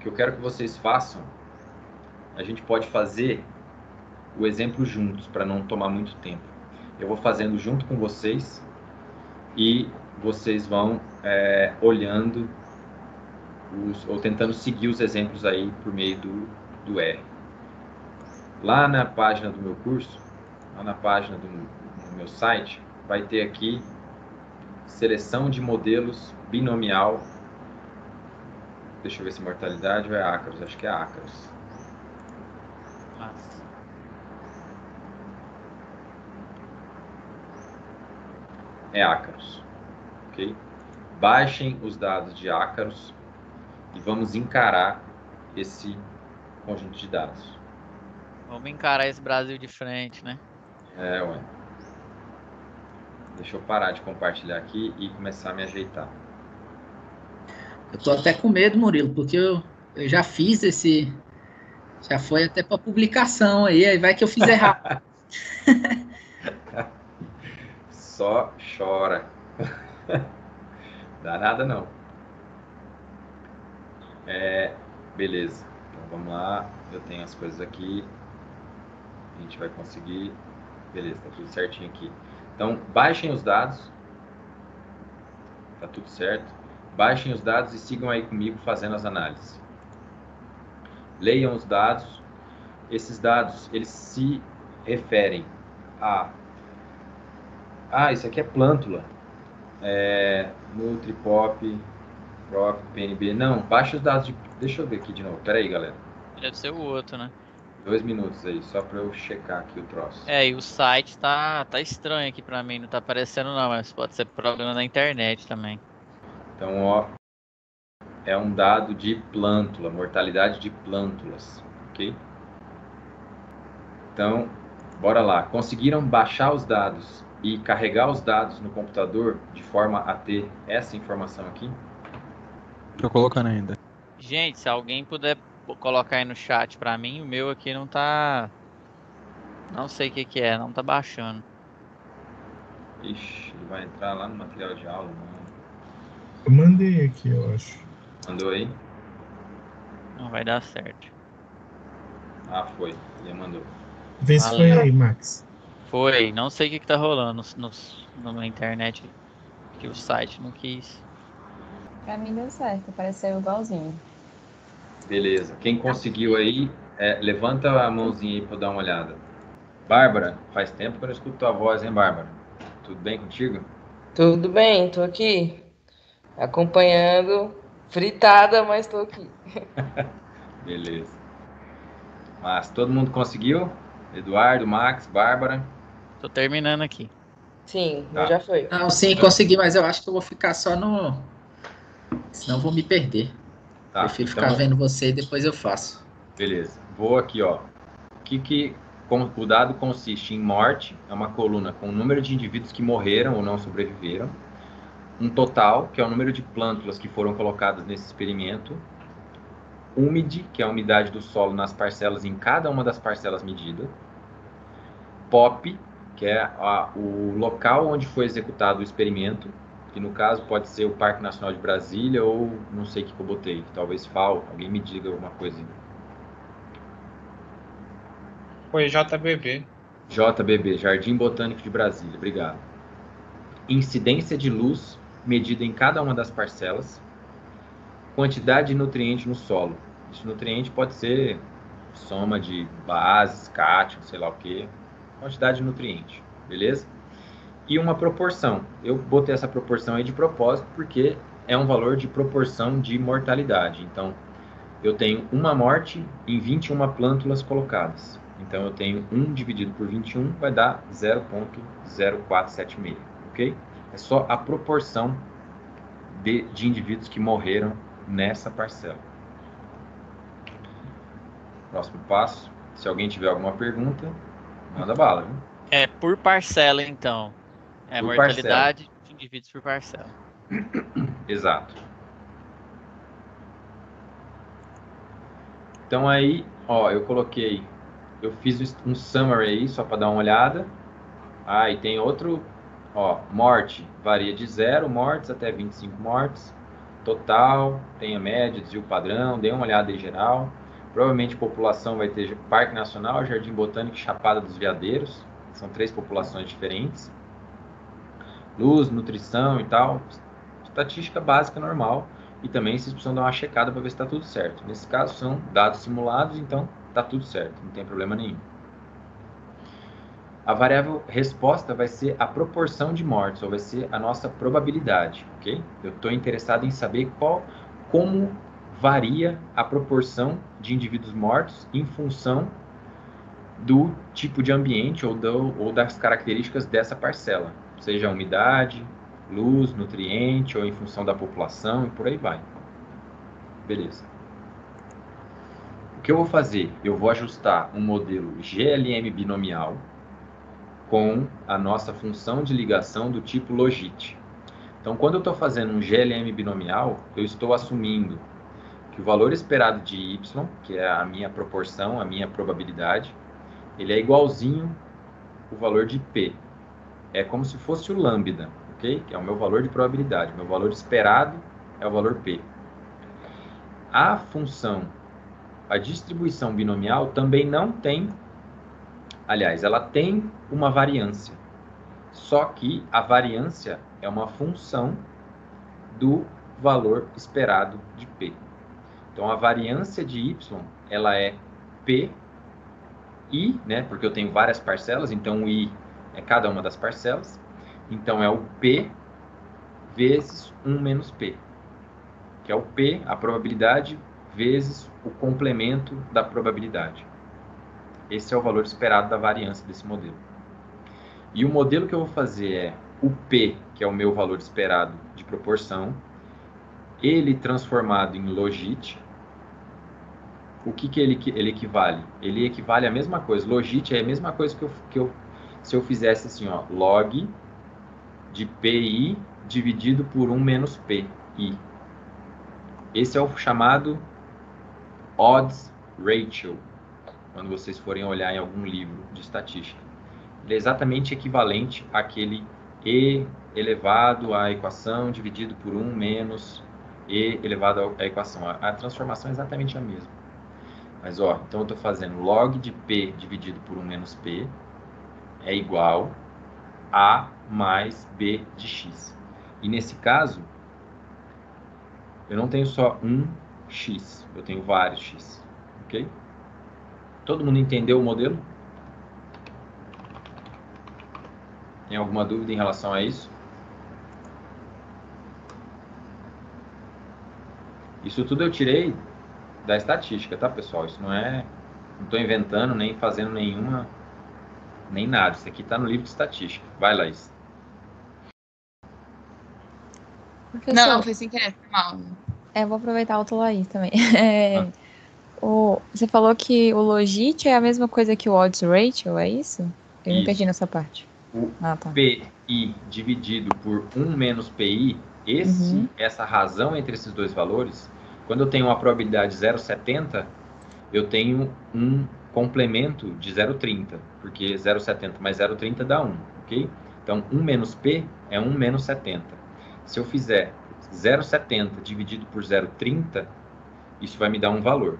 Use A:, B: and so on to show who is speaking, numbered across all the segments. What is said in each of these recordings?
A: que eu quero que vocês façam, a gente pode fazer o exemplo juntos, para não tomar muito tempo. Eu vou fazendo junto com vocês e vocês vão olhando ou tentando seguir os exemplos aí por meio do R. Lá na página do meu curso, lá na página do meu site, vai ter aqui seleção de modelos binomial. Deixa eu ver se mortalidade ou é ácaros. Acho que é ácaros.
B: Mas...
A: é ácaros, ok? Baixem os dados de ácaros e vamos encarar esse conjunto de dados.
B: Vamos encarar esse Brasil de frente, né?
A: Ué. Deixa eu parar de compartilhar aqui e começar a me ajeitar.
C: Eu tô até com medo, Murilo, porque eu já fiz esse... Já foi até para publicação aí vai que eu fiz errado.
A: Só chora. Dá nada não. Beleza. Então vamos lá. Eu tenho as coisas aqui. A gente vai conseguir. Beleza, tá tudo certinho aqui. Então, baixem os dados. Tá tudo certo. Baixem os dados e sigam aí comigo fazendo as análises. Leiam os dados. Esses dados, eles se referem a... isso aqui é plântula. Nutripop, Prop, PNB. Não, baixa os dados de... Deixa eu ver aqui de novo. Pera aí, galera.
B: Deve ser o outro, né?
A: 2 minutos aí, só para eu checar aqui o troço.
B: E o site tá estranho aqui pra mim, não tá aparecendo não, mas pode ser problema na internet também.
A: Então, ó, é um dado de plântula, mortalidade de plântulas, ok? Então, bora lá. Conseguiram baixar os dados e carregar os dados no computador de forma a ter essa informação aqui?
D: Tô colocando ainda.
B: Gente, se alguém puder colocar aí no chat pra mim, o meu aqui não tá... Não sei o que é, não tá baixando.
A: Ixi, ele vai entrar lá no material de aula, mano.
E: Eu mandei aqui, eu acho.
A: Mandou aí?
B: Não vai dar certo.
A: Ah, foi. Ele mandou.
E: Vê se foi aí, Max.
B: Foi, não sei o que tá rolando na internet, que o site não quis.
F: Pra mim deu certo, apareceu igualzinho.
A: Beleza. Quem conseguiu aí, levanta a mãozinha aí para eu dar uma olhada. Bárbara, faz tempo que eu não escuto tua voz, hein, Bárbara? Tudo bem contigo?
G: Tudo bem, tô aqui acompanhando, fritada, mas tô aqui.
A: Beleza. Mas todo mundo conseguiu? Eduardo, Max, Bárbara?
B: Tô terminando aqui.
G: Sim,
A: Tá.
G: já foi.
C: Não, sim, consegui, mas eu acho que eu vou ficar só no... Senão eu vou me perder.
A: Tá.
C: Prefiro ficar vendo você e depois eu faço.
A: Beleza. Vou aqui, ó. O dado consiste em morte, é uma coluna com o número de indivíduos que morreram ou não sobreviveram, um total, que é o número de plântulas que foram colocadas nesse experimento, úmide, que é a umidade do solo nas parcelas, em cada uma das parcelas medida, POP, que é o local onde foi executado o experimento, que no caso pode ser o Parque Nacional de Brasília ou não sei o que eu botei, talvez FAO, alguém me diga alguma coisa aí.
H: Foi JBB.
A: JBB, Jardim Botânico de Brasília, obrigado. Incidência de luz medida em cada uma das parcelas. Quantidade de nutriente no solo. Esse nutriente pode ser soma de bases, cátion, sei lá o que. Quantidade de nutriente, beleza? E uma proporção. Eu botei essa proporção aí de propósito porque é um valor de proporção de mortalidade. Então, eu tenho uma morte em 21 plântulas colocadas. Então, eu tenho 1 dividido por 21, vai dar 0,0476, ok? É só a proporção de indivíduos que morreram nessa parcela. Próximo passo. Se alguém tiver alguma pergunta, manda bala, viu?
B: É por parcela, então. É
A: Por
B: mortalidade de indivíduos por parcela.
A: Exato. Então aí, ó, eu fiz um summary aí, só para dar uma olhada. E tem outro, ó, morte varia de 0 mortes até 25 mortes. total, tem a média, desvio padrão, dê uma olhada em geral. Provavelmente população vai ter Parque Nacional, Jardim Botânico e Chapada dos Veadeiros. São 3 populações diferentes. Luz, nutrição e tal. Estatística básica normal. E também vocês precisam dar uma checada para ver se está tudo certo. Nesse caso são dados simulados, então está tudo certo, não tem problema nenhum. A variável resposta vai ser a proporção de mortes, ou vai ser a nossa probabilidade, ok? Eu estou interessado em saber como varia a proporção de indivíduos mortos em função do tipo de ambiente ou das características dessa parcela, seja a umidade, luz, nutriente, ou em função da população, e por aí vai. Beleza. O que eu vou fazer? Eu vou ajustar um modelo GLM binomial com a nossa função de ligação do tipo logit. Então, quando eu estou fazendo um GLM binomial, eu estou assumindo que o valor esperado de y, que é a minha proporção, a minha probabilidade, ele é igualzinho o valor de p. É como se fosse o lambda, ok? Que é o meu valor de probabilidade. Meu valor esperado é o valor p. A função, a distribuição binomial também não tem, aliás, ela tem uma variância. Só que a variância é uma função do valor esperado de p. Então, a variância de y, ela é p i, né? Porque eu tenho várias parcelas, então o i é cada uma das parcelas. Então, é o p vezes 1 menos p, que é o p, a probabilidade, vezes o complemento da probabilidade. Esse é o valor esperado da variância desse modelo. E o modelo que eu vou fazer é o p, que é o meu valor esperado de proporção, ele transformado em logit. O que ele equivale? Ele equivale à mesma coisa. Logit é a mesma coisa se eu fizesse assim, ó, log de pi dividido por 1 menos pi. Esse é o chamado odds ratio, quando vocês forem olhar em algum livro de estatística. Ele é exatamente equivalente àquele e elevado à equação dividido por 1 menos e elevado à equação. A transformação é exatamente a mesma. Mas, ó, então eu estou fazendo log de p dividido por 1 menos p é igual a mais b de x. E nesse caso, eu não tenho só um x, eu tenho vários x, ok? Todo mundo entendeu o modelo? Tem alguma dúvida em relação a isso? Isso tudo eu tirei da estatística, tá, pessoal? Isso não estou inventando, nem fazendo nem nada. Isso aqui está no livro de estatística. Vai, Laís.
F: Professor,
I: Não, foi sem querer, foi mal.
F: eu vou aproveitar o Laís também. Você falou que o logit é a mesma coisa que o odds ratio, é isso? Eu não entendi nessa parte.
A: O
F: tá.
A: PI dividido por 1 menos PI, essa razão entre esses dois valores, quando eu tenho uma probabilidade 0,70, eu tenho um complemento de 0,30, porque 0,70 mais 0,30 dá 1, ok? Então, 1 menos P é 1 menos 70. Se eu fizer 0,70 dividido por 0,30, isso vai me dar um valor.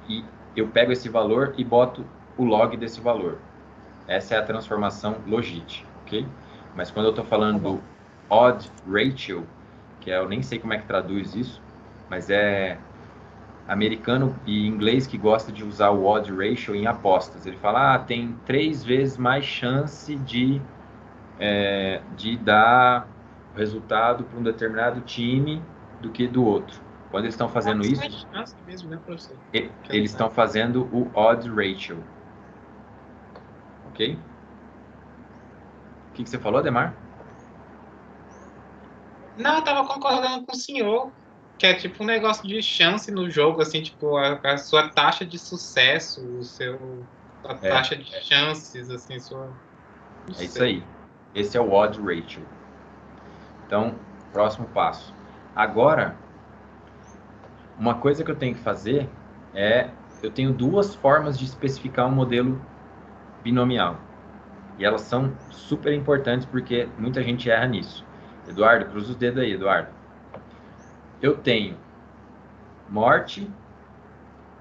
A: E eu pego esse valor e boto o log desse valor. Essa é a transformação logit, ok? Mas quando eu estou falando do odd ratio, que eu nem sei como é que traduz isso, mas é americano e inglês que gosta de usar o odd ratio em apostas. Ele fala, tem 3 vezes mais chance de dar o resultado para um determinado time do que do outro. Quando eles estão fazendo isso,
H: mesmo, né, professor?
A: Eles estão fazendo o odd ratio. Ok? O que você falou, Ademar?
H: Não, eu tava concordando com o senhor, que é tipo um negócio de chance no jogo, assim, tipo, a sua taxa de sucesso, a taxa de chances, assim,
A: É isso aí. Esse é o odd ratio. Então, próximo passo. Agora, uma coisa que eu tenho que fazer eu tenho 2 formas de especificar um modelo binomial. E elas são super importantes porque muita gente erra nisso. Eduardo, cruza os dedos aí, Eduardo. eu tenho morte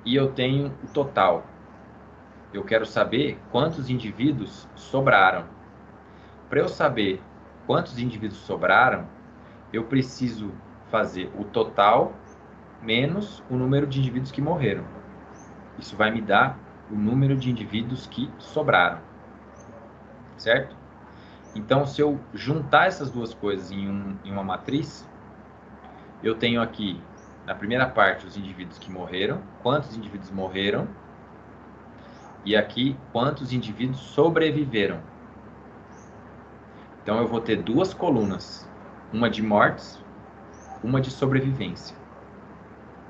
A: e eu tenho o total. Eu quero saber quantos indivíduos sobraram. Para eu saber quantos indivíduos sobraram, eu preciso fazer o total menos o número de indivíduos que morreram. Isso vai me dar o número de indivíduos que sobraram. Certo? Então, se eu juntar essas duas coisas em uma matriz, eu tenho aqui, na primeira parte, os indivíduos que morreram, quantos indivíduos morreram, e aqui, quantos indivíduos sobreviveram. Então, eu vou ter duas colunas, uma de mortes, uma de sobrevivência.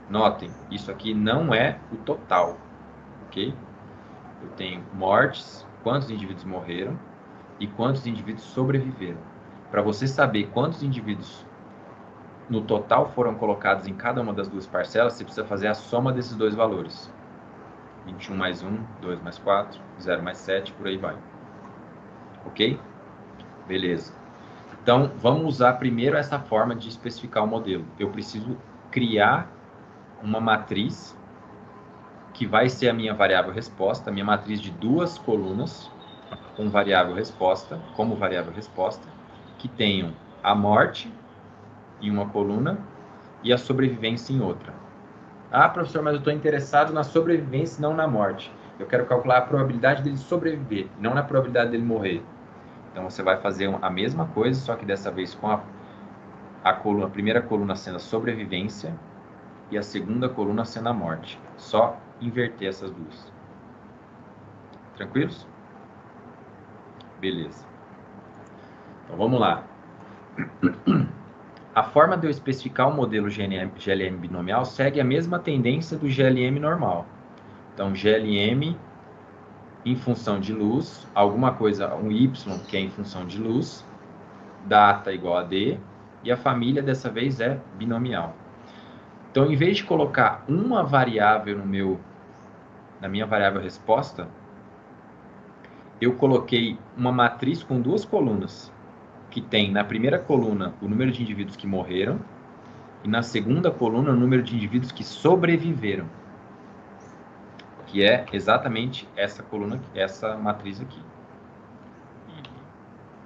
A: Notem, isso aqui não é o total, ok? Eu tenho mortes, quantos indivíduos morreram, e quantos indivíduos sobreviveram. Para você saber quantos indivíduos no total foram colocados em cada uma das duas parcelas, você precisa fazer a soma desses dois valores. 21 mais 1, 2 mais 4, 0 mais 7, por aí vai. Ok? Beleza. Então, vamos usar primeiro essa forma de especificar o modelo. Eu preciso criar uma matriz que vai ser a minha variável resposta, a minha matriz de duas colunas com variável resposta, como variável resposta, que tenham a morte em uma coluna e a sobrevivência em outra. Ah, professor, mas eu estou interessado na sobrevivência e não na morte. Eu quero calcular a probabilidade dele sobreviver, não na probabilidade dele morrer. Então, você vai fazer a mesma coisa, só que dessa vez com a primeira coluna sendo a sobrevivência e a segunda coluna sendo a morte. Só inverter essas duas. Tranquilos? Beleza. Então, vamos lá. A forma de eu especificar o modelo GLM binomial segue a mesma tendência do GLM normal. Então, GLM em função de luz, alguma coisa, um Y que é em função de luz, data igual a D, e a família dessa vez é binomial. Então, em vez de colocar uma variável na minha variável resposta, eu coloquei uma matriz com duas colunas, que tem na primeira coluna o número de indivíduos que morreram e na segunda coluna o número de indivíduos que sobreviveram, que é exatamente essa coluna, essa matriz aqui.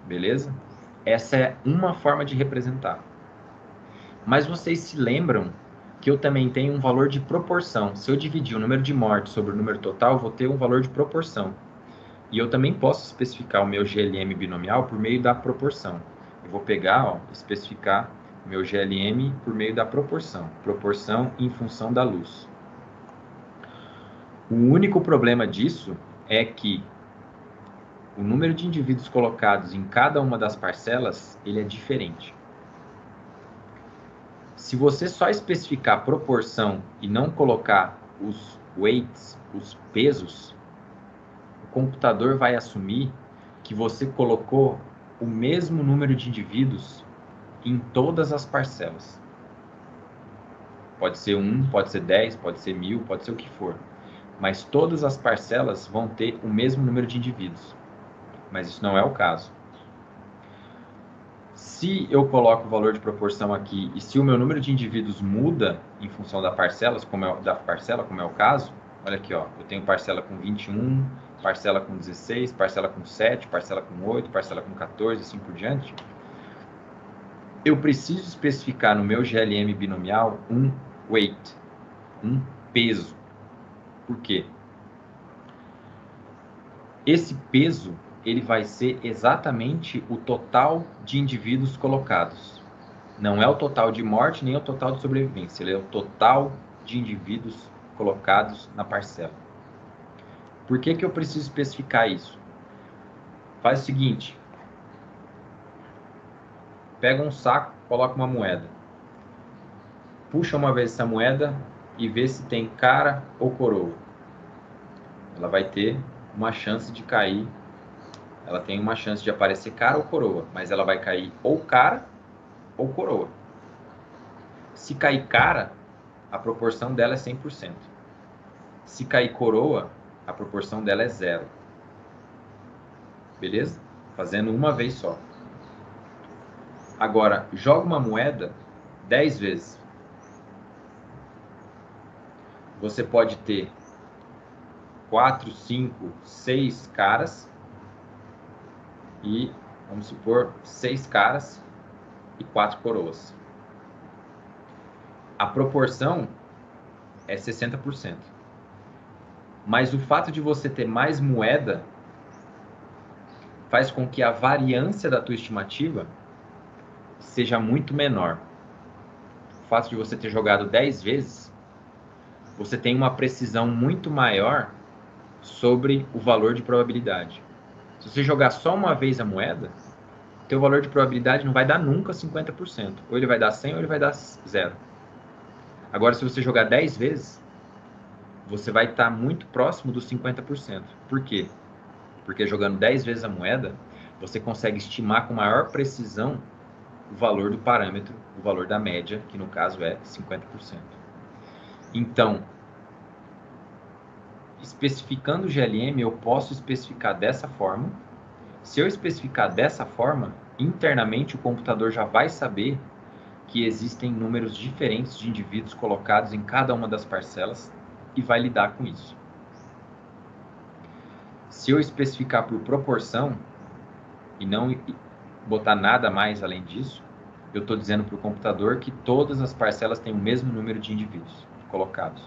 A: Beleza? Essa é uma forma de representar. Mas vocês se lembram que eu também tenho um valor de proporção. Se eu dividir o número de mortes sobre o número total, eu vou ter um valor de proporção. E eu também posso especificar o meu GLM binomial por meio da proporção. Eu vou pegar, especificar o meu GLM por meio da proporção. Proporção em função da luz. O único problema disso é que o número de indivíduos colocados em cada uma das parcelas, ele é diferente. Se você só especificar proporção e não colocar os weights, os pesos, o computador vai assumir que você colocou o mesmo número de indivíduos em todas as parcelas. Pode ser 1, pode ser 10, pode ser 1000, pode ser o que for. Mas todas as parcelas vão ter o mesmo número de indivíduos. Mas isso não é o caso. Se eu coloco o valor de proporção aqui e se o meu número de indivíduos muda em função da parcela, como é o caso, olha aqui, ó, eu tenho parcela com 21, parcela com 16, parcela com 7, parcela com 8, parcela com 14, assim por diante. Eu preciso especificar no meu GLM binomial um weight, um peso. Por quê? Esse peso, ele vai ser exatamente o total de indivíduos colocados. Não é o total de morte, nem o total de sobrevivência. Ele é o total de indivíduos colocados na parcela. Por que que eu preciso especificar isso? Faz o seguinte. Pega um saco, coloca uma moeda. Puxa uma vez essa moeda e vê se tem cara ou coroa. Ela vai ter uma chance de cair. Ela tem uma chance de aparecer cara ou coroa, mas ela vai cair ou cara ou coroa. Se cair cara, a proporção dela é 100%. Se cair coroa, a proporção dela é 0. Beleza? Fazendo uma vez só. Agora, joga uma moeda 10 vezes. você pode ter 4, 5, 6 caras e, vamos supor, 6 caras e 4 coroas. A proporção é 60%. Mas o fato de você ter mais moeda faz com que a variância da tua estimativa seja muito menor. O fato de você ter jogado 10 vezes, você tem uma precisão muito maior sobre o valor de probabilidade. Se você jogar só uma vez a moeda, teu valor de probabilidade não vai dar nunca 50%. Ou ele vai dar 100 ou ele vai dar 0. Agora, se você jogar 10 vezes, você vai estar muito próximo dos 50%. Por quê? Porque jogando 10 vezes a moeda, você consegue estimar com maior precisão o valor do parâmetro, o valor da média, que no caso é 50%. Então, especificando o GLM, eu posso especificar dessa forma. Se eu especificar dessa forma, internamente o computador já vai saber que existem números diferentes de indivíduos colocados em cada uma das parcelas e vai lidar com isso. Se eu especificar por proporção e não botar nada mais além disso, eu estou dizendo para o computador que todas as parcelas têm o mesmo número de indivíduos colocados.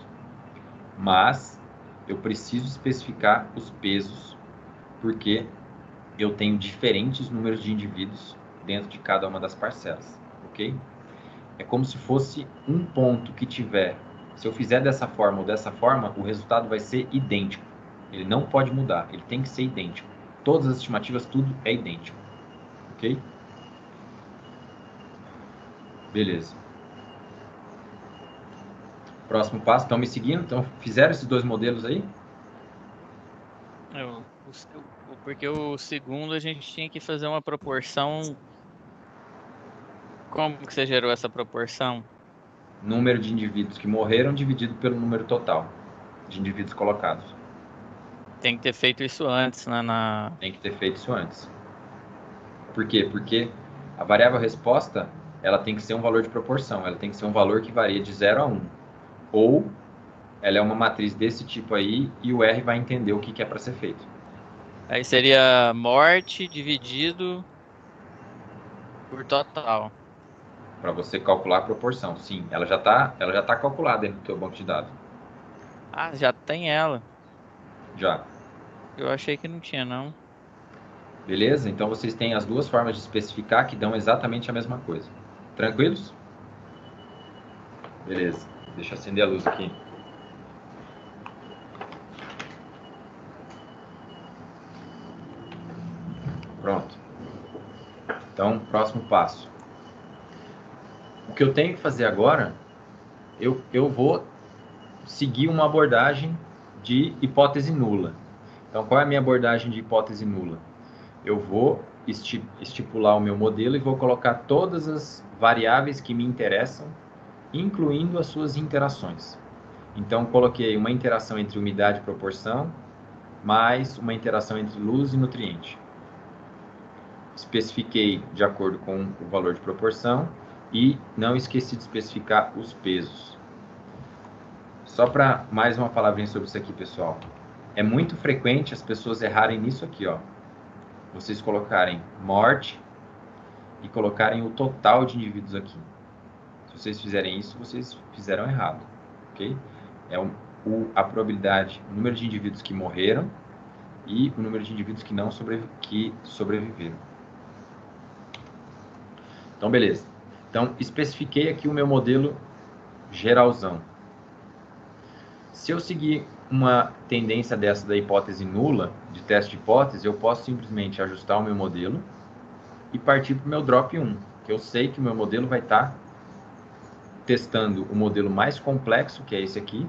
A: Mas eu preciso especificar os pesos, porque eu tenho diferentes números de indivíduos dentro de cada uma das parcelas, ok? É como se fosse um ponto que tiver, se eu fizer dessa forma ou dessa forma, o resultado vai ser idêntico. Ele não pode mudar, ele tem que ser idêntico. Todas as estimativas, tudo é idêntico, ok? Beleza. Próximo passo, estão me seguindo? Então, fizeram esses dois modelos aí?
B: Porque o segundo a gente tinha que fazer uma proporção. Como que você gerou essa proporção?
A: Número de indivíduos que morreram dividido pelo número total de indivíduos colocados.
B: Tem que ter feito isso antes, né?
A: Tem que ter feito isso antes. Por quê? Porque a variável resposta, ela tem que ser um valor de proporção. Ela tem que ser um valor que varia de 0 a 1. Ou ela é uma matriz desse tipo aí e o R vai entender o que é para ser feito.
B: Aí seria morte dividido por total.
A: Para você calcular a proporção. Sim, ela já tá calculada dentro do teu banco de dados.
B: Ah, já tem ela.
A: Já.
B: Eu achei que não tinha, não.
A: Beleza? Então vocês têm as duas formas de especificar que dão exatamente a mesma coisa. Tranquilos? Beleza. Deixa eu acender a luz aqui. Pronto. Então, próximo passo. O que eu tenho que fazer agora, eu vou seguir uma abordagem de hipótese nula. Então, qual é a minha abordagem de hipótese nula? Eu vou estipular o meu modelo e vou colocar todas as variáveis que me interessam, incluindo as suas interações. Então, coloquei uma interação entre umidade e proporção, mais uma interação entre luz e nutriente. Especifiquei de acordo com o valor de proporção e não esqueci de especificar os pesos. Só para mais uma palavrinha sobre isso aqui, pessoal. É muito frequente as pessoas errarem nisso aqui, ó. Vocês colocarem morte e colocarem o total de indivíduos aqui. Se vocês fizerem isso, vocês fizeram errado, ok? É a probabilidade, o número de indivíduos que morreram e o número de indivíduos que sobreviveram. Então, beleza. Então, especifiquei aqui o meu modelo geralzão. Se eu seguir uma tendência dessa da hipótese nula, de teste de hipótese, eu posso simplesmente ajustar o meu modelo e partir para o meu drop 1, que eu sei que o meu modelo vai estar testando o modelo mais complexo, que é esse aqui,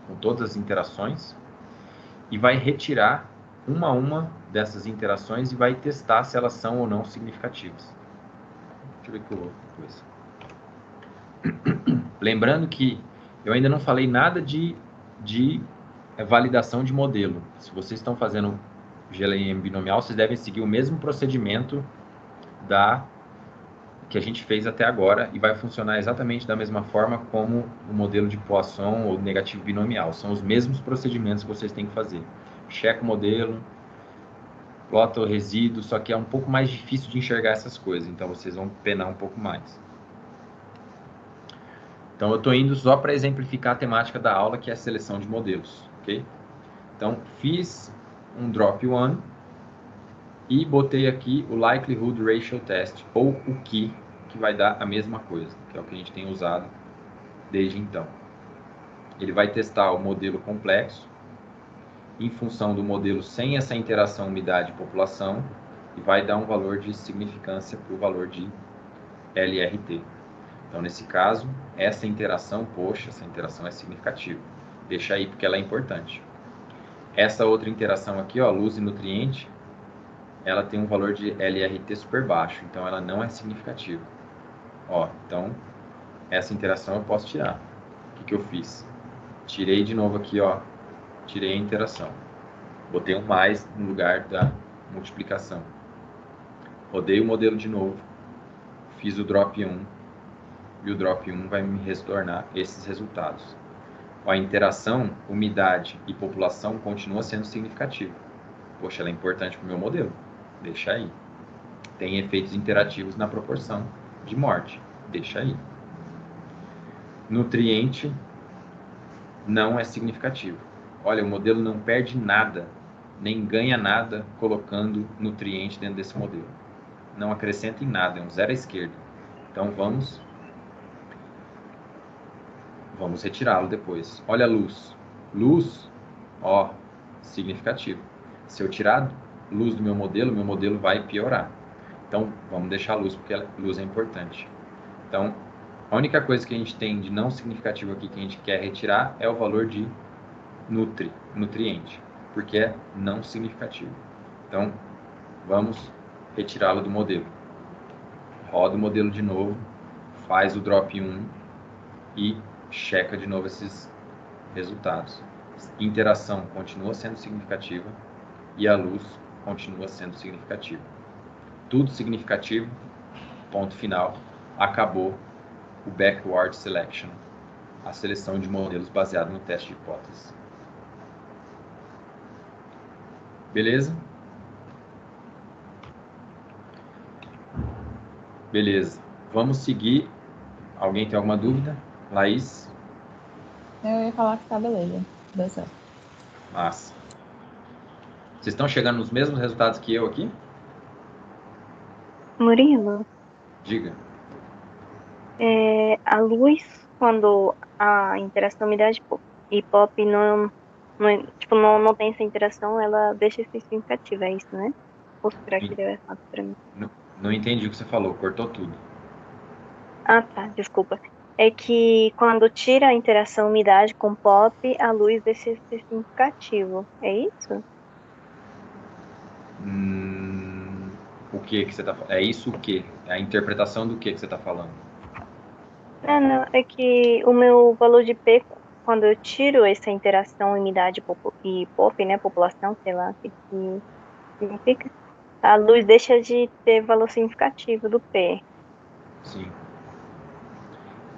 A: com todas as interações, e vai retirar uma a uma dessas interações e vai testar se elas são ou não significativas. Deixa eu ver o que eu vou depois. Lembrando que eu ainda não falei nada de validação de modelo. Se vocês estão fazendo GLM binomial, vocês devem seguir o mesmo procedimento que a gente fez até agora e vai funcionar exatamente da mesma forma como o modelo de Poisson ou negativo binomial. São os mesmos procedimentos que vocês têm que fazer. Checa o modelo, plota o resíduo, só que é um pouco mais difícil de enxergar essas coisas, então vocês vão penar um pouco mais. Então eu estou indo só para exemplificar a temática da aula, que é a seleção de modelos, ok? Então fiz um drop one e botei aqui o Likelihood Ratio Test, ou o que vai dar a mesma coisa, que é o que a gente tem usado desde então. Ele vai testar o modelo complexo, em função do modelo sem essa interação umidade-população, e vai dar um valor de significância para o valor de LRT. Então, nesse caso, essa interação é significativa. Deixa aí, porque ela é importante. Essa outra interação aqui, ó, luz e nutriente, ela tem um valor de LRT super baixo, então ela não é significativa. Ó, então, essa interação eu posso tirar. O que eu fiz? Tirei de novo aqui, ó, tirei a interação. Botei um mais no lugar da multiplicação. Rodei o modelo de novo, fiz o drop 1, e o drop 1 vai me retornar esses resultados. A interação, umidade e população continua sendo significativa. Poxa, ela é importante para o meu modelo. Deixa aí. Tem efeitos interativos na proporção de morte. Deixa aí. Nutriente não é significativo. Olha, o modelo não perde nada, nem ganha nada colocando nutriente dentro desse modelo. Não acrescenta em nada, é um zero à esquerda. Então vamos retirá-lo depois. Olha a luz. Luz, ó, significativo. Se eu tirar luz do meu modelo vai piorar. Então, vamos deixar a luz, porque a luz é importante. Então, a única coisa que a gente tem de não significativo aqui que a gente quer retirar é o valor de nutriente, porque é não significativo. Então, vamos retirá-lo do modelo. Roda o modelo de novo, faz o drop 1 e checa de novo esses resultados. Interação continua sendo significativa e a luz continua sendo significativa. Tudo significativo, ponto final, acabou o backward selection, a seleção de modelos baseado no teste de hipótese. Beleza? Beleza. Vamos seguir. Alguém tem alguma dúvida? Laís?
F: Eu ia falar que tá beleza. Deu certo.
A: Massa. Vocês estão chegando nos mesmos resultados que eu aqui?
I: Murilo,
A: Diga.
I: a luz, quando a interação umidade e pop não tem essa interação, ela deixa de ser significativa, é isso, né? Ou será que deu errado pra mim?
A: Não entendi o que você falou, cortou tudo.
I: Ah, tá, desculpa. É que quando tira a interação umidade com pop, a luz deixa de ser significativo, é isso?
A: O que você está falando? É isso o quê? É a interpretação do que você está falando?
I: Não, é que o meu valor de P, quando eu tiro essa interação umidade e pop, né, população, sei lá, o que significa, a luz deixa de ter valor significativo do P.
A: Sim.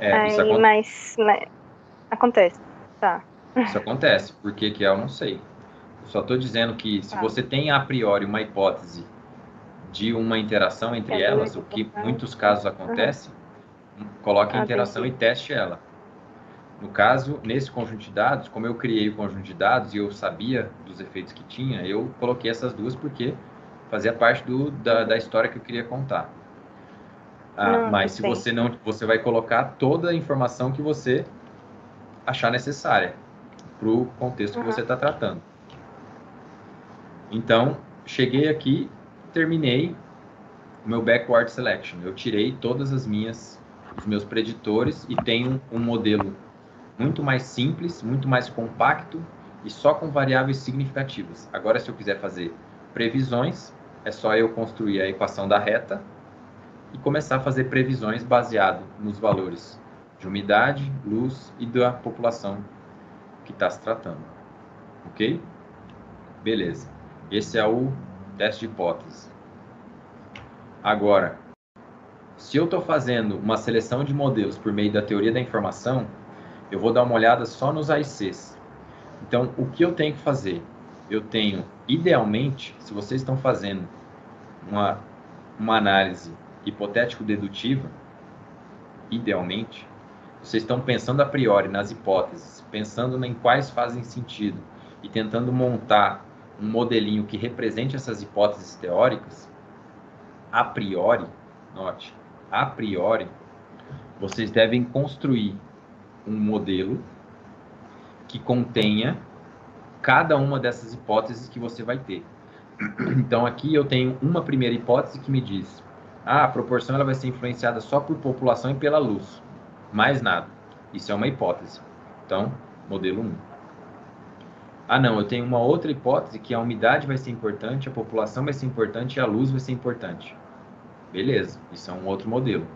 I: Aí, mas acontece, tá.
A: Isso acontece. Por que que é, eu não sei. Eu só estou dizendo que se você tem a priori uma hipótese de uma interação entre elas, o que em muitos casos acontece, coloque a interação e teste ela. No caso, nesse conjunto de dados, como eu criei o conjunto de dados e eu sabia dos efeitos que tinha, eu coloquei essas duas porque fazia parte da história que eu queria contar. Mas se você não, você vai colocar toda a informação que você achar necessária para o contexto que você está tratando. Então, cheguei aqui, terminei o meu backward selection. Eu tirei todas os meus preditores e tenho um modelo muito mais simples, muito mais compacto e só com variáveis significativas. Agora, se eu quiser fazer previsões, é só eu construir a equação da reta e começar a fazer previsões baseado nos valores de umidade, luz e da população que está se tratando. Ok? Beleza. Esse é o teste de hipótese. Agora, Se eu estou fazendo uma seleção de modelos por meio da teoria da informação, eu vou dar uma olhada só nos AICs. Então, o que eu tenho que fazer? Eu tenho, idealmente, se vocês estão fazendo uma análise hipotético-dedutiva, idealmente, vocês estão pensando a priori nas hipóteses, pensando em quais fazem sentido e tentando montar um modelinho que represente essas hipóteses teóricas, a priori, note, a priori, vocês devem construir um modelo que contenha cada uma dessas hipóteses que você vai ter. Então, aqui eu tenho uma primeira hipótese que me diz: a proporção ela vai ser influenciada só por população e pela luz. Mais nada. Isso é uma hipótese. Então, modelo 1. Não, eu tenho uma outra hipótese que a umidade vai ser importante, a população vai ser importante e a luz vai ser importante. Beleza, isso é um outro modelo.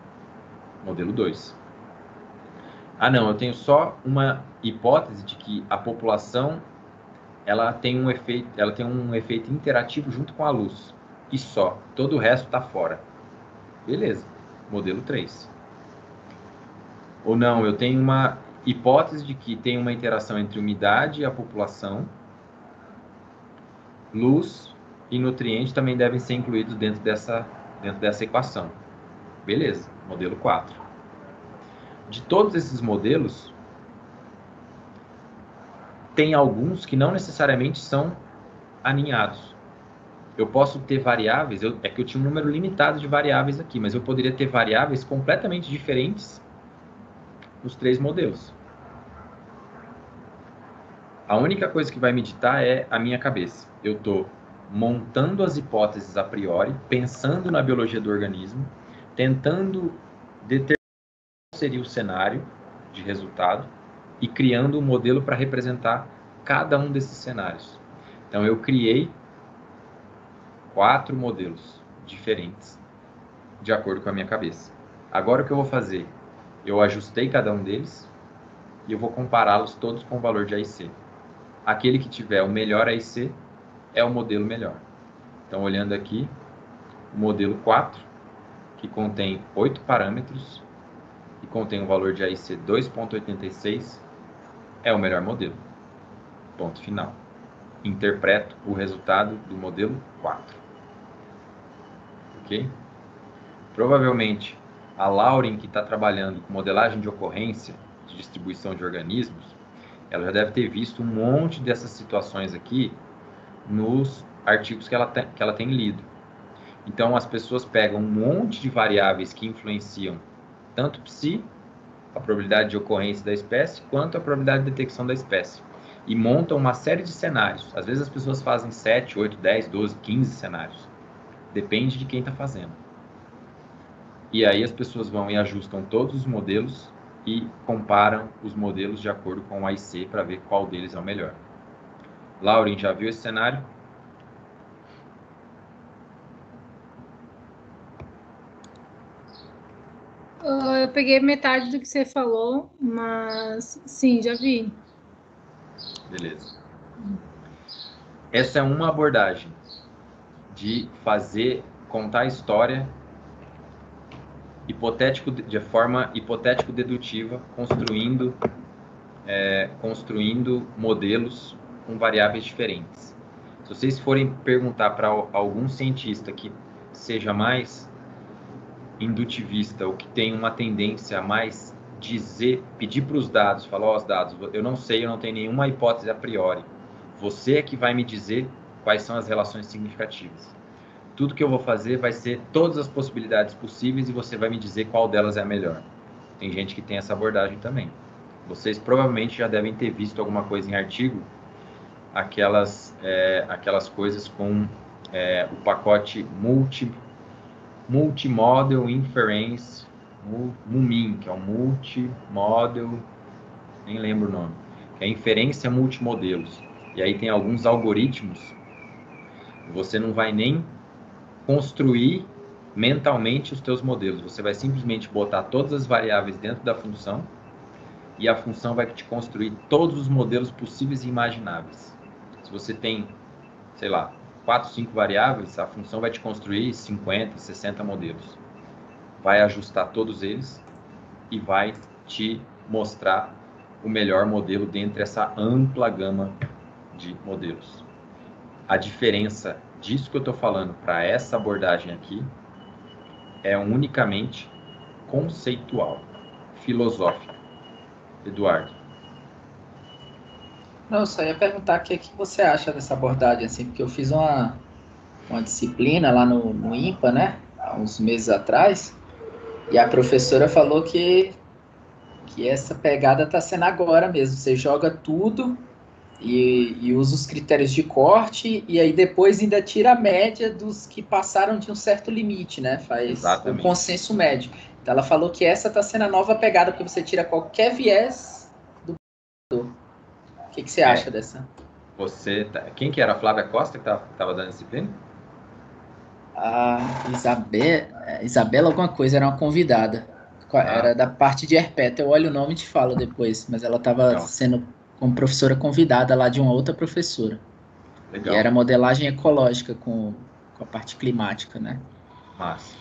A: Modelo 2. Não, eu tenho só uma hipótese de que a população ela tem um efeito interativo junto com a luz. E só. Todo o resto está fora. Beleza. Modelo 3. Ou não, eu tenho uma hipótese de que tem uma interação entre umidade e a população. Luz e nutrientes também devem ser incluídos dentro dessa equação. Beleza. Modelo 4. De todos esses modelos, tem alguns que não necessariamente são aninhados. Eu posso ter variáveis, é que eu tinha um número limitado de variáveis aqui, mas eu poderia ter variáveis completamente diferentes nos 3 modelos. A única coisa que vai me ditar é a minha cabeça. Eu estou montando as hipóteses a priori, pensando na biologia do organismo, tentando determinar qual seria o cenário de resultado, e criando um modelo para representar cada um desses cenários. Então, eu criei 4 modelos diferentes, de acordo com a minha cabeça. Agora, o que eu vou fazer? Eu ajustei cada um deles e eu vou compará-los todos com o valor de AIC. Aquele que tiver o melhor AIC é o modelo melhor. Então, olhando aqui, o modelo 4, que contém 8 parâmetros e contém um valor de AIC 2,86, é o melhor modelo. Ponto final. Interpreto o resultado do modelo 4. Ok? Provavelmente, a Lauren, que está trabalhando com modelagem de ocorrência de distribuição de organismos, ela já deve ter visto um monte dessas situações aqui nos artigos que ela tem lido. Então, as pessoas pegam um monte de variáveis que influenciam tanto psi, a probabilidade de ocorrência da espécie, quanto a probabilidade de detecção da espécie. E montam uma série de cenários. Às vezes as pessoas fazem 7, 8, 10, 12, 15 cenários. Depende de quem está fazendo. E aí as pessoas vão e ajustam todos os modelos e comparam os modelos de acordo com o AIC para ver qual deles é o melhor. Lauren, já viu esse cenário?
J: Eu peguei metade do que você falou, mas sim, já vi.
A: Beleza. Essa é uma abordagem de contar a história de forma hipotético-dedutiva, construindo modelos com variáveis diferentes. Se vocês forem perguntar para algum cientista que seja mais indutivista, ou que tem uma tendência a mais pedir para os dados, falar, os dados, eu não sei, eu não tenho nenhuma hipótese a priori. Você é que vai me dizer quais são as relações significativas. Tudo que eu vou fazer vai ser todas as possibilidades possíveis e você vai me dizer qual delas é a melhor. Tem gente que tem essa abordagem também. Vocês provavelmente já devem ter visto alguma coisa em artigo, aquelas coisas com o pacote Multimodel Inference, MUMIN, que é um multimodel, nem lembro o nome, que é inferência multimodelos. E aí tem alguns algoritmos, você não vai nem construir mentalmente os teus modelos, você vai simplesmente botar todas as variáveis dentro da função e a função vai te construir todos os modelos possíveis e imagináveis. Se você tem, sei lá, 4, 5 variáveis, a função vai te construir 50, 60 modelos. vai ajustar todos eles e vai te mostrar o melhor modelo dentre essa ampla gama de modelos. A diferença disso que eu estou falando para essa abordagem aqui é unicamente conceitual, filosófica. Eduardo.
C: Não, eu só ia perguntar o que você acha dessa abordagem, assim, porque eu fiz uma disciplina lá no IMPA, né, há uns meses atrás, e a professora falou que essa pegada está sendo agora mesmo. Você joga tudo e usa os critérios de corte, e aí depois ainda tira a média dos que passaram de um certo limite, né? Faz
A: Exatamente.
C: o consenso médio. Então ela falou que essa está sendo a nova pegada, porque você tira qualquer viés do computador. O que você acha dessa?
A: Quem que era? A Flávia Costa que estava dando disciplina?
C: A Isabela alguma coisa, era uma convidada. Era da parte de herpeta. Eu olho o nome e te falo depois, mas ela estava sendo como professora convidada lá de uma outra professora.
A: Legal.
C: E era modelagem ecológica com a parte climática, né?
A: Mas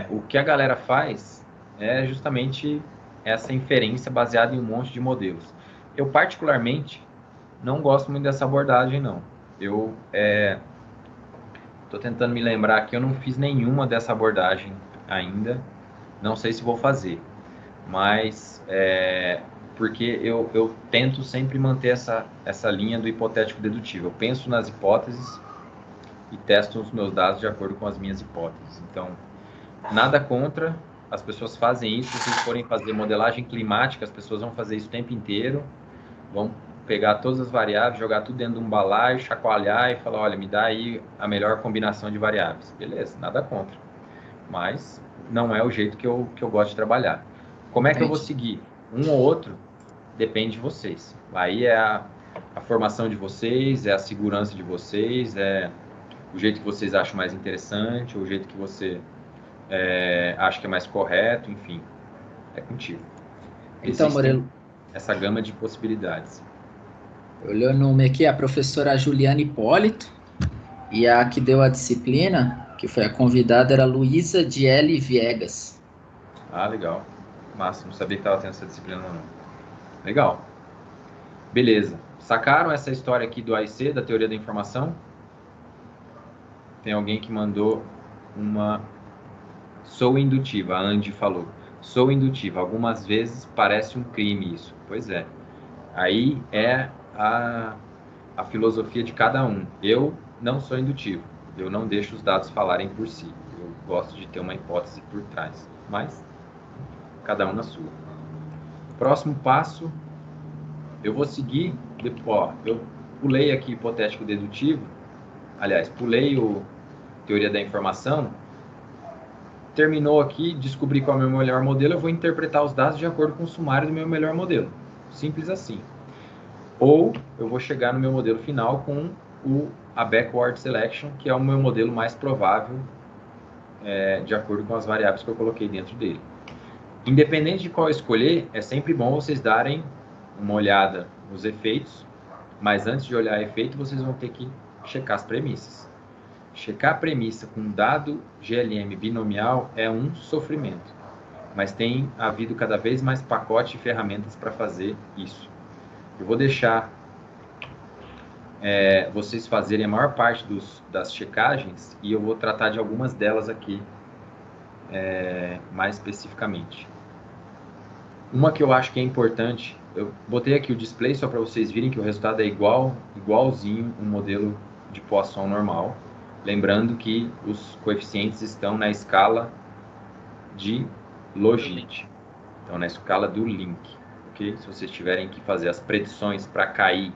A: o que a galera faz é justamente essa inferência baseada em um monte de modelos. Eu particularmente não gosto muito dessa abordagem, não. Eu estou tentando me lembrar que eu não fiz nenhuma dessa abordagem ainda. Não sei se vou fazer, mas porque eu tento sempre manter essa linha do hipotético dedutivo. Eu penso nas hipóteses e testo os meus dados de acordo com as minhas hipóteses. Então, nada contra, as pessoas fazem isso. Se forem fazer modelagem climática, as pessoas vão fazer isso o tempo inteiro, vão pegar todas as variáveis, jogar tudo dentro de um balaio, chacoalhar e falar, olha, me dá aí a melhor combinação de variáveis. Beleza, nada contra. Mas não é o jeito que eu gosto de trabalhar. Como é que eu vou seguir? Um ou outro depende de vocês. Aí é a formação de vocês, é a segurança de vocês, é o jeito que vocês acham mais interessante, o jeito que você acha que é mais correto, enfim. É contigo.
C: Então, Murilo,
A: essa gama de possibilidades.
C: Olhou o nome aqui, a professora Juliana Hipólito, e a que deu a disciplina, que foi a convidada, era Luísa Diele Viegas.
A: Ah, legal. Massa, não sabia que estava tendo essa disciplina, não. Legal. Beleza. Sacaram essa história aqui do AIC, da teoria da informação? Tem alguém que mandou uma... Sou indutiva, a Andy falou. Sou indutiva. Algumas vezes parece um crime isso. Pois é. Aí é a filosofia de cada um. Eu não sou indutivo. Eu não deixo os dados falarem por si. Eu gosto de ter uma hipótese por trás. Mas, cada um na sua. Próximo passo, eu vou seguir... eu pulei aqui hipotético dedutivo. Aliás, pulei o teoria da informação. Terminou aqui, descobri qual é o meu melhor modelo. Eu vou interpretar os dados de acordo com o sumário do meu melhor modelo. Simples assim. Ou eu vou chegar no meu modelo final com a backward selection, que é o meu modelo mais provável, de acordo com as variáveis que eu coloquei dentro dele. Independente de qual escolher, é sempre bom vocês darem uma olhada nos efeitos, mas antes de olhar efeito, vocês vão ter que checar as premissas. Checar a premissa com dado GLM binomial é um sofrimento, mas tem havido cada vez mais pacotes de ferramentas para fazer isso. Eu vou deixar vocês fazerem a maior parte das checagens e eu vou tratar de algumas delas aqui mais especificamente. Uma que eu acho que é importante, eu botei aqui o display só para vocês virem que o resultado é igualzinho um modelo de Poisson normal. Lembrando que os coeficientes estão na escala de Logit, então na escala do link. Okay? Se vocês tiverem que fazer as predições para cair,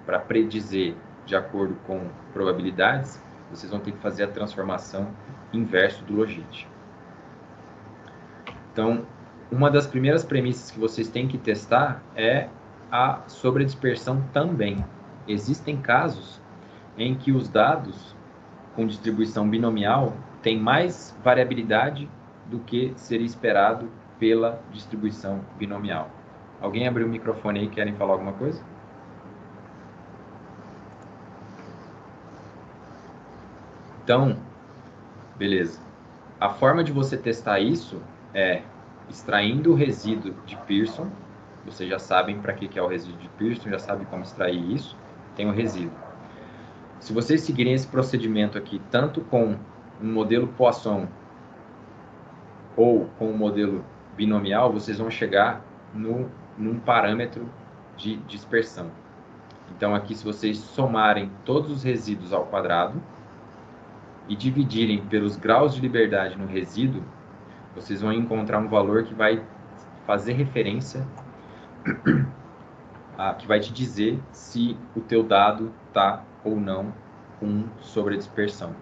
A: para predizer de acordo com probabilidades, vocês vão ter que fazer a transformação inverso do Logit. Então, uma das primeiras premissas que vocês têm que testar é a sobredispersão também. Existem casos em que os dados com distribuição binomial têm mais variabilidade do que seria esperado pela distribuição binomial. Alguém abriu o microfone aí e querem falar alguma coisa? Então, beleza. A forma de você testar isso é extraindo o resíduo de Pearson. Vocês já sabem para que é o resíduo de Pearson, já sabem como extrair isso. Tem o resíduo. Se vocês seguirem esse procedimento aqui, tanto com um modelo Poisson ou com um modelo binomial, vocês vão chegar num parâmetro de dispersão. Então, aqui, se vocês somarem todos os resíduos ao quadrado e dividirem pelos graus de liberdade no resíduo, vocês vão encontrar um valor que vai fazer referência, que vai te dizer se o teu dado está ou não com sobredispersão.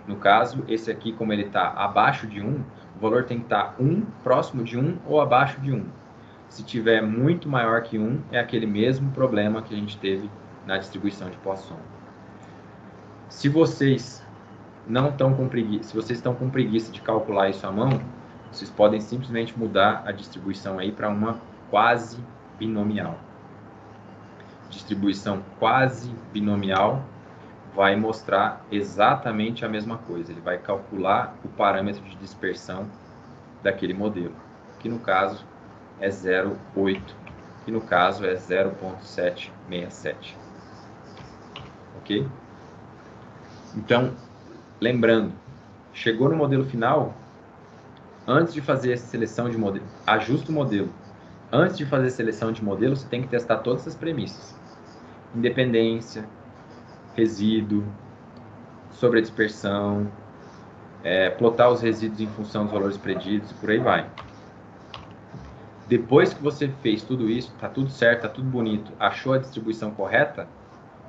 A: No caso, esse aqui, como ele está abaixo de 1, o valor tem que estar 1, próximo de 1 ou abaixo de 1. Se tiver muito maior que 1, é aquele mesmo problema que a gente teve na distribuição de Poisson. Se vocês não estão com preguiça, se vocês estão com preguiça de calcular isso à mão, vocês podem simplesmente mudar a distribuição aí para uma quase binomial. Distribuição quase binomial vai mostrar exatamente a mesma coisa. Ele vai calcular o parâmetro de dispersão daquele modelo, que no caso é 0,8, que no caso é 0,767. Ok? Então, lembrando, chegou no modelo final, antes de fazer a seleção de modelo, ajusta o modelo. Antes de fazer a seleção de modelo, você tem que testar todas essas premissas. Independência, resíduo, sobredispersão, plotar os resíduos em função dos valores preditos, e por aí vai. Depois que você fez tudo isso, está tudo certo, está tudo bonito, achou a distribuição correta,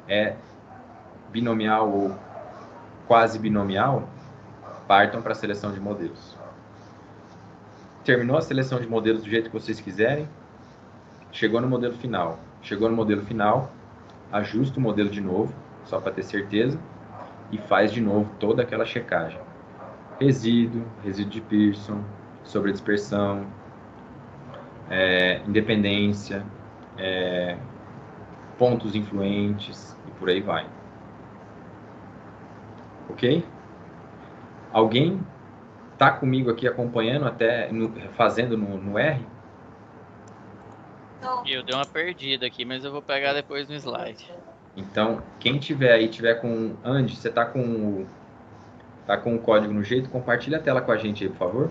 A: é binomial ou quase binomial, partam para a seleção de modelos. Terminou a seleção de modelos do jeito que vocês quiserem, chegou no modelo final. Chegou no modelo final, ajusta o modelo de novo, só para ter certeza, e faz de novo toda aquela checagem. Resíduo de Pearson, sobredispersão, independência, pontos influentes, e por aí vai. Ok? Alguém está comigo aqui acompanhando, fazendo no R?
B: Eu dei uma perdida aqui, mas eu vou pegar depois no slide.
A: Então, quem tiver aí, com Andy, você está com o código no jeito, compartilha a tela com a gente aí, por favor.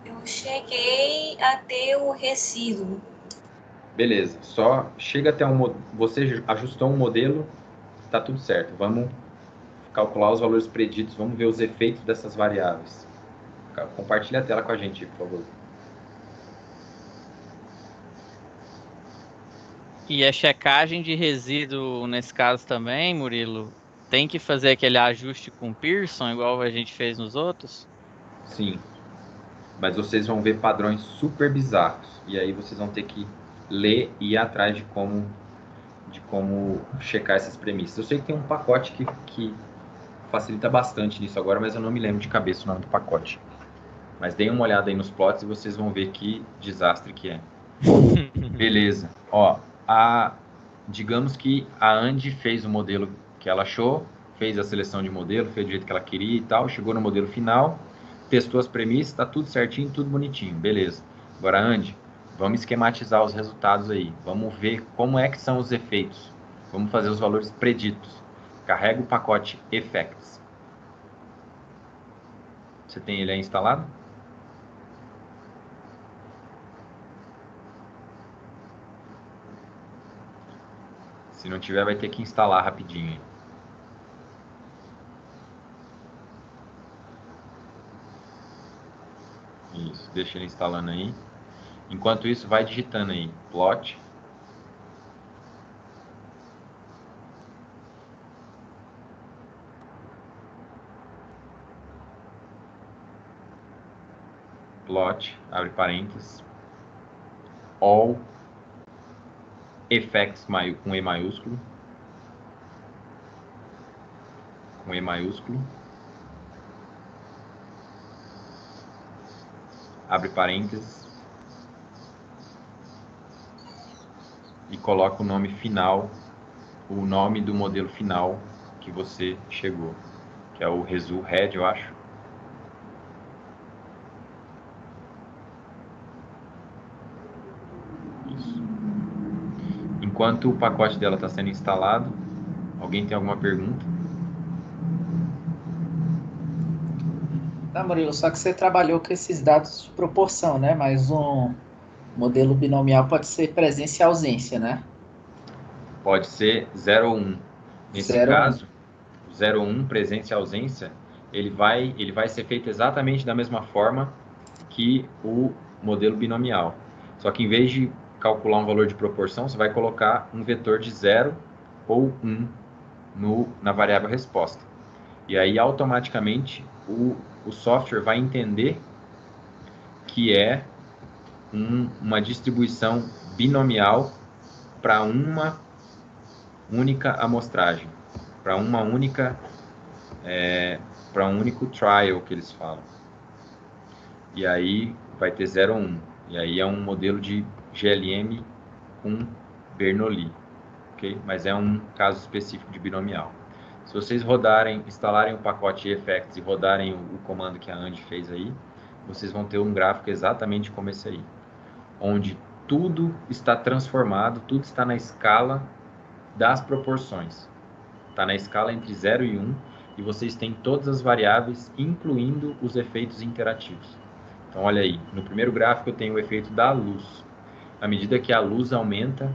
K: Eu cheguei a ter o resíduo.
A: Beleza, só chega até você ajustou um modelo, tá tudo certo. Vamos calcular os valores preditos, vamos ver os efeitos dessas variáveis. Compartilha a tela com a gente, por favor.
B: E a checagem de resíduo, nesse caso também, Murilo, tem que fazer aquele ajuste com Pearson, igual a gente fez nos outros?
A: Sim, mas vocês vão ver padrões super bizarros. E aí vocês vão ter que ler e ir atrás de como checar essas premissas. Eu sei que tem um pacote que facilita bastante nisso agora, mas eu não me lembro de cabeça o nome do pacote. Mas deem uma olhada aí nos plots e vocês vão ver que desastre que é. Beleza. Ó, digamos que a Andy fez o modelo que ela achou, fez a seleção de modelo, fez do jeito que ela queria e tal, chegou no modelo final, testou as premissas, tá tudo certinho, tudo bonitinho, beleza. Agora, Andy, vamos esquematizar os resultados aí, vamos ver como é que são os efeitos, vamos fazer os valores preditos. Carrega o pacote Effects. Você tem ele aí instalado? Se não tiver, vai ter que instalar rapidinho. Isso, deixa ele instalando aí. Enquanto isso, vai digitando aí. Plot. Plot, abre parênteses. All effects com E maiúsculo. Com E maiúsculo. Abre parênteses. E coloca o nome final, o nome do modelo final que você chegou. Que é o Result Red, eu acho. Enquanto o pacote dela está sendo instalado, alguém tem alguma pergunta?
C: Tá, Murilo, só que você trabalhou com esses dados de proporção, né? Mas um modelo binomial pode ser presença e ausência, né?
A: Pode ser 0 ou 1. Nesse
C: 0 ou 1.
A: caso, 0 ou 1, presença e ausência, ele vai ser feito exatamente da mesma forma que o modelo binomial. Só que em vez de calcular um valor de proporção, você vai colocar um vetor de 0 ou 1 na variável resposta. E aí, automaticamente, o software vai entender que é uma distribuição binomial para uma única amostragem, para uma única, para um único trial que eles falam. E aí vai ter 0 ou 1. E aí é um modelo de GLM com Bernoulli, ok? Mas é um caso específico de binomial. Se vocês instalarem o pacote effects e rodarem o comando que a Andy fez aí, vocês vão ter um gráfico exatamente como esse aí, onde tudo está transformado, tudo está na escala das proporções. Está na escala entre 0 e 1, e vocês têm todas as variáveis, incluindo os efeitos interativos. Então, olha aí, no primeiro gráfico eu tenho o efeito da luz. À medida que a luz aumenta,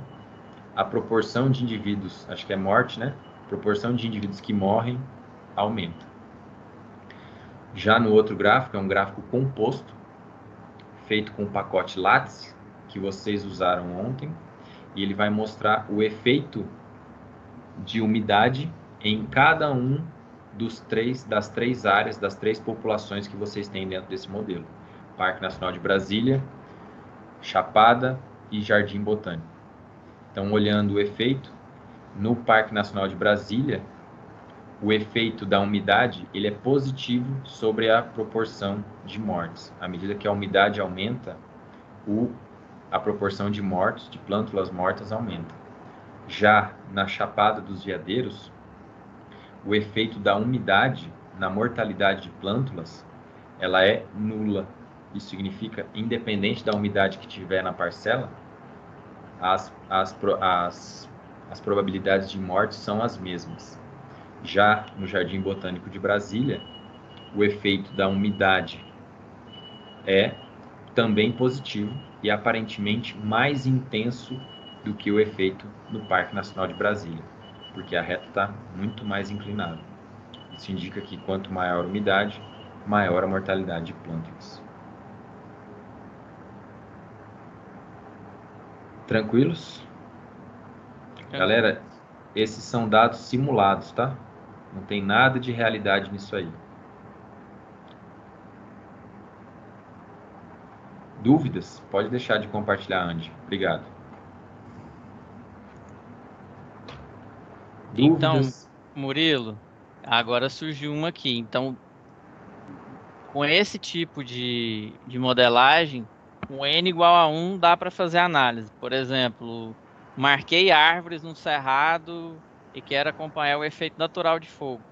A: a proporção de indivíduos, acho que é morte, né? A proporção de indivíduos que morrem aumenta. Já no outro gráfico, é um gráfico composto, feito com o pacote Lattice, que vocês usaram ontem, e ele vai mostrar o efeito de umidade em cada um das três áreas, das três populações que vocês têm dentro desse modelo. Parque Nacional de Brasília, Chapada e Jardim Botânico. Então, olhando o efeito, no Parque Nacional de Brasília, o efeito da umidade ele é positivo sobre a proporção de mortes. À medida que a umidade aumenta, a proporção de mortes, de plântulas mortas, aumenta. Já na Chapada dos Veadeiros, o efeito da umidade na mortalidade de plântulas, ela é nula. Isso significa, independente da umidade que tiver na parcela, as probabilidades de morte são as mesmas. Já no Jardim Botânico de Brasília, o efeito da umidade é também positivo e aparentemente mais intenso do que o efeito no Parque Nacional de Brasília, porque a reta está muito mais inclinada. Isso indica que quanto maior a umidade, maior a mortalidade de plântulas. Tranquilos? Galera, esses são dados simulados, tá? Não tem nada de realidade nisso aí. Dúvidas? Pode deixar de compartilhar, Andy. Obrigado. Dúvidas?
B: Então, Murilo, agora surgiu uma aqui. Então, com esse tipo de modelagem, com N igual a 1 dá para fazer análise. Por exemplo, marquei árvores no cerrado e quero acompanhar o efeito natural de fogo.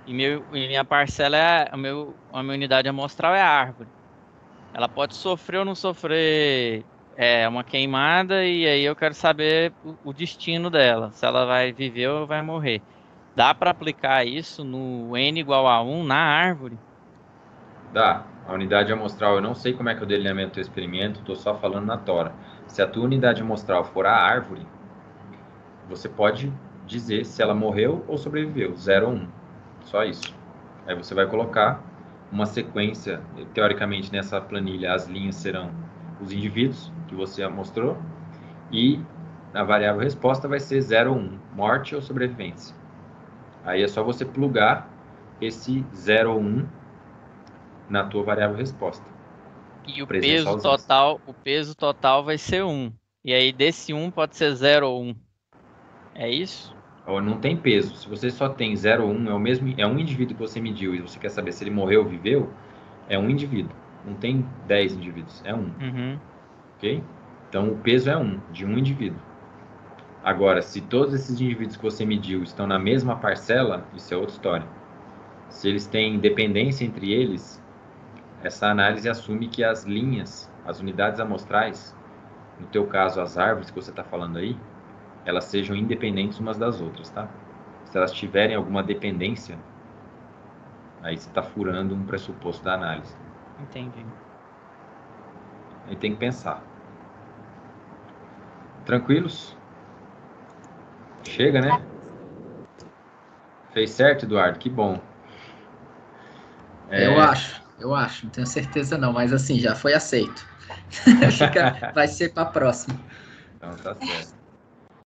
B: E minha parcela, a minha unidade amostral é a árvore. Ela pode sofrer ou não sofrer uma queimada, e aí eu quero saber o destino dela, se ela vai viver ou vai morrer. Dá para aplicar isso no N igual a 1 na árvore?
A: Dá. A unidade amostral, eu não sei como é que eu delineamento o experimento, estou só falando na tora. Se a tua unidade amostral for a árvore, você pode dizer se ela morreu ou sobreviveu, 0 ou 1. Só isso. Aí você vai colocar uma sequência, teoricamente nessa planilha as linhas serão os indivíduos que você mostrou, e a variável resposta vai ser 0 ou 1, morte ou sobrevivência. Aí é só você plugar esse 0 ou 1 na tua variável resposta.
B: E o peso total vai ser 1. E aí desse 1 pode ser 0 ou 1. É isso?
A: Não tem peso. Se você só tem 0 ou 1, é um indivíduo que você mediu e você quer saber se ele morreu ou viveu, é um indivíduo. Não tem 10 indivíduos, é 1.
B: Uhum.
A: Ok? Então o peso é 1, de um indivíduo. Agora, se todos esses indivíduos que você mediu estão na mesma parcela, isso é outra história. Se eles têm dependência entre eles, essa análise assume que as linhas, as unidades amostrais, no teu caso as árvores que você está falando aí, elas sejam independentes umas das outras, tá? Se elas tiverem alguma dependência, aí você está furando um pressuposto da análise.
B: Entendi.
A: Aí tem que pensar. Tranquilos? Chega, né? Fez certo, Eduardo? Que bom.
C: Eu acho, não tenho certeza não, mas assim, já foi aceito. Vai ser para a próxima.
A: Então tá certo.